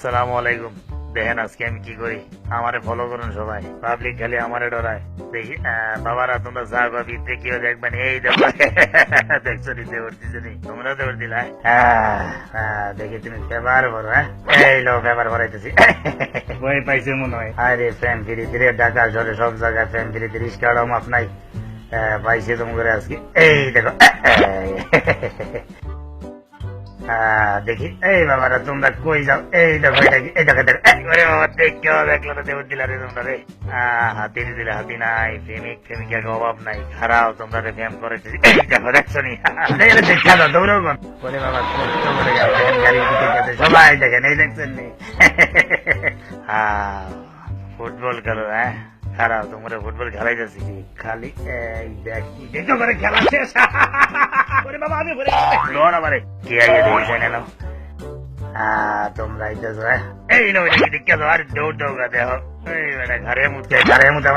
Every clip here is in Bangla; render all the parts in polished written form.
সালামু আলাইকুম। দেখেন আজকে আমি কি করি, আমারে ফলো করুন সবাই, পাবলিক খালি আমারে ডরায়। দেখি বাবারা তোমরা যা ভিতরে কেউ দেখবেন, এই দেখো দেখছো নি দেবর দিদি, তোমরা দেবর দিলা। দেখি তুমি পেপার ভরো। এই লো পেপার ভরাইতেছি। বই পাইছে মনে হয়। আরে ফ্যান ফিরি ফিরে ঢাকা শহরে সব জায়গায় ফ্যান ফিরি রিস্কারও মাপ নাই। পাইছে তুমি করে আজকে, এই দেখো। দেখি এই বাবারা তোমরা কই যাও, এই দেখো এটা কি, এই দেখো দেখো বাবা দেখো, দেখলো না দেবর দিলা রে তোমরা রে। হাতি দিলে হাতি নাই, প্রেমিক প্রেমিকার অভাব নাই, খারাপ তোমরা রে প্রেম করেছি। এই দেখো দেখছো নি, দেখা দাও দৌড়াও কোন বলে বাবা কষ্ট করে গাড়ি দিকে গেছে সবাই দেখেন, এই দেখছেন নি। ফুটবল খেলো খারাপ তোমরা ফুটবল খেলাই যাচ্ছি কি খালি এই দেখ দেখো করে খেলা শেষ। বাবা আমি লোন আমারে কে আগে দেখেছে না তোমরা আইতেছো এই নো দেখি দেখে দাও আর দৌড় দৌড়া দেখো এই বেটা ঘরে মুতে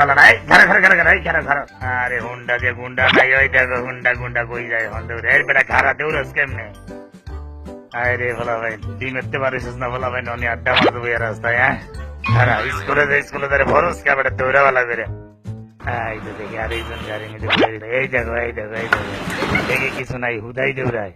वाला নাই ঘরে ঘরে ঘরে ঘরে ঘরে ঘরে। আরে হুন্ডা যে গুন্ডা নাই, ওই দেখো হুন্ডা গুন্ডা কই যায় হন্ডা রে বেটা খারা দৌড়স কেমনে। আরে বলা ভাই দিনতে পারিস না, বলা ভাই ননি আড্ডা মারতে বই রাস্তায়। খারা স্কুলে ধরে ভরস কে বেটা দৌড়াওয়ালা বেরে। এই তো দেখি আর এইজন গাড়ি নিতে, এই দেখো এই দেখো এই দেখো দেখে কিছু নাই হুদাই দৌড়ায়।